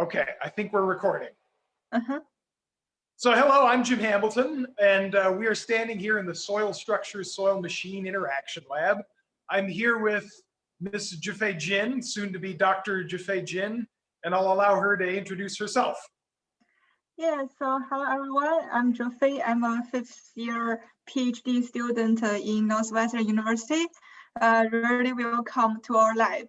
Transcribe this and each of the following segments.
Okay, I think we're recording. Uh-huh. So hello, I'm Jim Hamilton, and we are standing here in the Soil Structures Soil Machine Interaction Lab. I'm here with Ms. Jufei Jin, soon to be Dr. Jufei Jin, and I'll allow her to introduce herself. Yeah, so hello everyone, I'm Jofei. I'm a fifth-year PhD student in Northwestern University. Really welcome to our lab.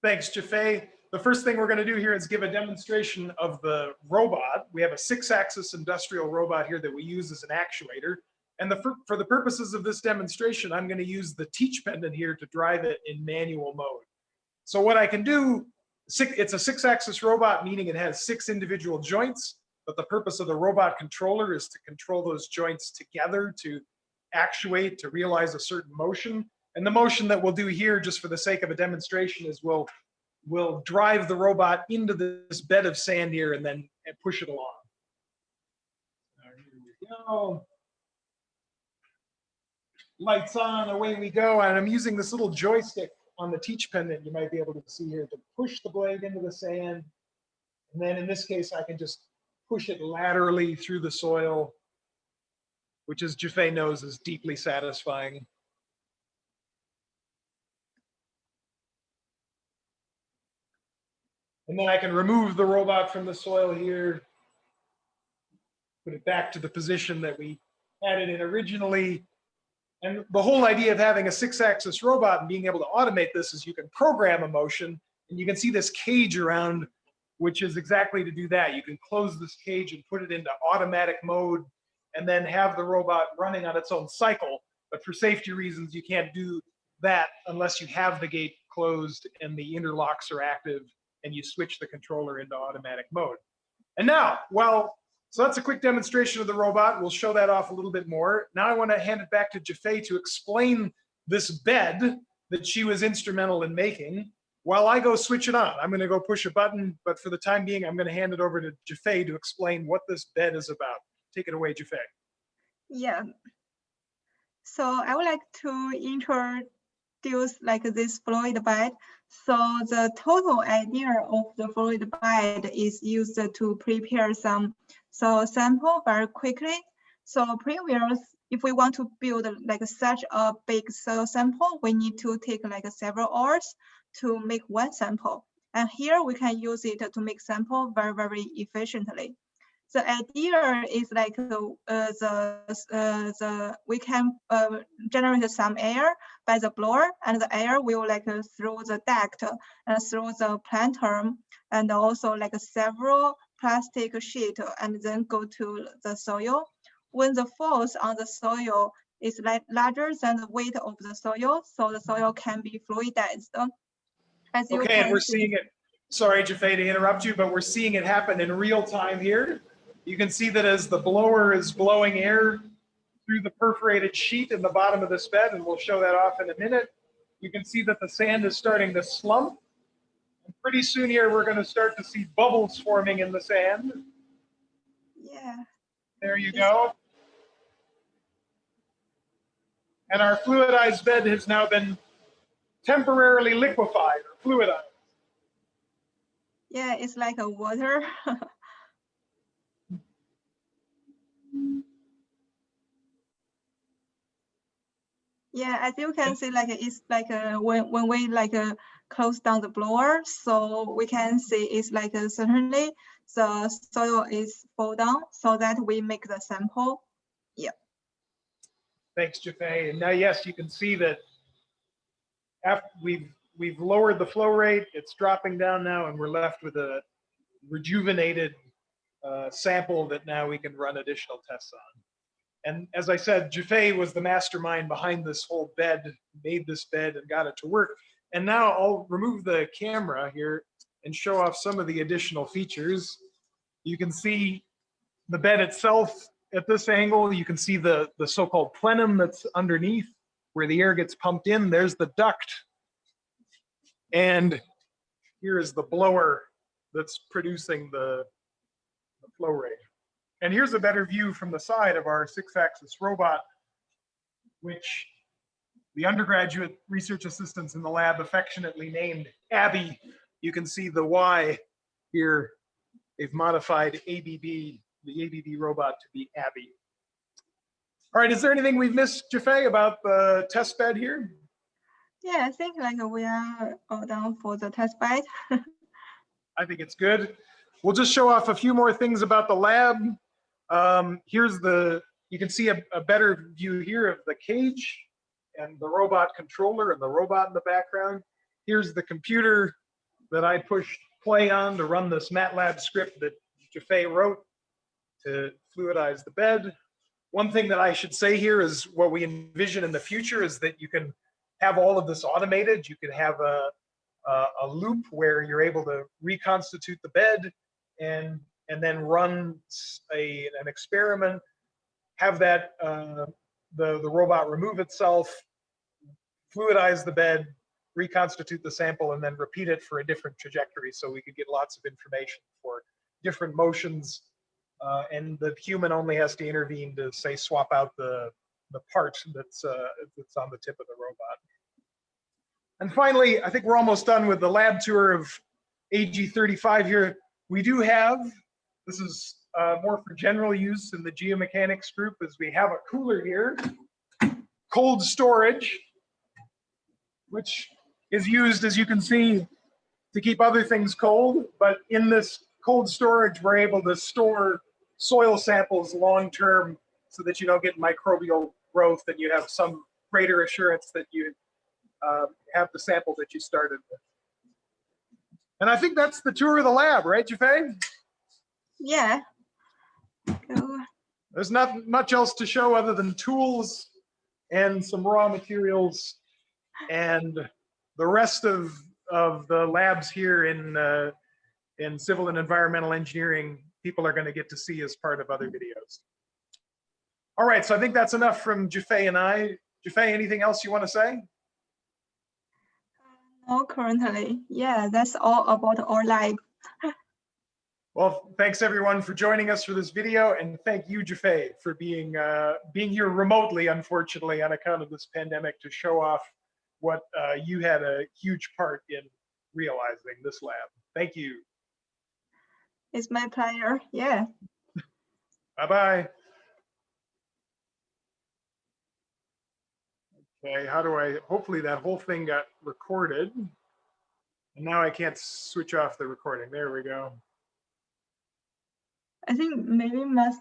Thanks, Jufei. The first thing we're going to do here is give a demonstration of the robot. We have a 6-axis industrial robot here that we use as an actuator. And for the purposes of this demonstration, I'm going to use the teach pendant here to drive it in manual mode. So what I can do, it's a 6-axis robot, meaning it has 6 individual joints, but the purpose of the robot controller is to control those joints together to actuate, to realize a certain motion. And the motion that we'll do here, just for the sake of a demonstration, is we'll drive the robot into this bed of sand here and then push it along. Here we go. Lights on, away we go. And I'm using this little joystick on the teach pendant you might be able to see here to push the blade into the sand. And then in this case, I can just push it laterally through the soil, which, as Jufei knows, is deeply satisfying. And then I can remove the robot from the soil here, put it back to the position that we had it in originally. And the whole idea of having a 6-axis robot and being able to automate this is you can program a motion, and you can see this cage around, which is exactly to do that. You can close this cage and put it into automatic mode and then have the robot running on its own cycle. But for safety reasons, you can't do that unless you have the gate closed and the interlocks are active and you switch the controller into automatic mode. And now, so that's a quick demonstration of the robot. We'll show that off a little bit more. Now I want to hand it back to Jufei to explain this bed that she was instrumental in making while I go switch it on. I'm going to go push a button, but for the time being, I'm going to hand it over to Jufei to explain what this bed is about. Take it away, Jufei. Yeah. So I would like to introduce this fluid bed. So the total idea of the fluid bed is used to prepare some soil sample very quickly. So previous, if we want to build such a big soil sample, we need to take several hours to make one sample. And here we can use it to make sample very, very efficiently. The idea is we can generate some air by the blower, and the air will through the duct and through the planter, and also several plastic sheet, and then go to the soil. When the force on the soil is larger than the weight of the soil, so the soil can be fluidized. As you okay, and we're seeing it. Sorry, Jufei, to interrupt you, but we're seeing it happen in real time here. You can see that as the blower is blowing air through the perforated sheet in the bottom of this bed, and we'll show that off in a minute, you can see that the sand is starting to slump. And pretty soon here, we're going to start to see bubbles forming in the sand. Yeah. There you go. And our fluidized bed has now been temporarily liquefied or fluidized. Yeah, it's like a water. Yeah, as you can see, it's when we close down the blower, so we can see it's certainly the soil is fall down so that we make the sample. Yeah. Thanks, Jufei. And now, yes, you can see that after we've lowered the flow rate, it's dropping down now, and we're left with a rejuvenated sample that now we can run additional tests on. And as I said, Jufei was the mastermind behind this whole bed, made this bed and got it to work. And now I'll remove the camera here and show off some of the additional features. You can see the bed itself at this angle. You can see the so-called plenum that's underneath where the air gets pumped in. There's the duct. And here is the blower that's producing the flow rate. And here's a better view from the side of our 6-axis robot, which the undergraduate research assistants in the lab affectionately named Abby, you can see the Y here. They've modified ABB, the ABB robot, to be Abby. All right, is there anything we've missed, Jaffe, about the test bed here? Yeah, I think like we are all done for the test bed. I think it's good. We'll just show off a few more things about the lab. Here's you can see a better view here of the cage and the robot controller and the robot in the background. Here's the computer that I pushed play on to run this MATLAB script that Jaffe wrote to fluidize the bed. One thing that I should say here is what we envision in the future is that you can have all of this automated. You can have a loop where you're able to reconstitute the bed and then run an experiment, have that the robot remove itself, fluidize the bed, reconstitute the sample, and then repeat it for a different trajectory, so we could get lots of information for different motions. And the human only has to intervene to, say, swap out the part that's on the tip of the robot. And finally, I think we're almost done with the lab tour of AG35 here. We do have, this is more for general use in the geomechanics group, is we have a cooler here, cold storage, which is used, as you can see, to keep other things cold. But in this cold storage, we're able to store soil samples long-term so that you don't get microbial growth and you have some greater assurance that you have the sample that you started with. And I think that's the tour of the lab, right, Jaffe? Yeah. Go. There's not much else to show other than tools and some raw materials, and the rest of the labs here in civil and environmental engineering, people are going to get to see as part of other videos. All right, so I think that's enough from Jaffe and I. Jaffe, anything else you want to say? No, currently. Yeah, that's all about our lab. Well, thanks everyone for joining us for this video, and thank you, Jaffe, for being here remotely, unfortunately, on account of this pandemic, to show off what you had a huge part in realizing this lab. Thank you. It's my pleasure. Yeah. Bye-bye. Okay, how do I, hopefully that whole thing got recorded. And now I can't switch off the recording. There we go. I think maybe must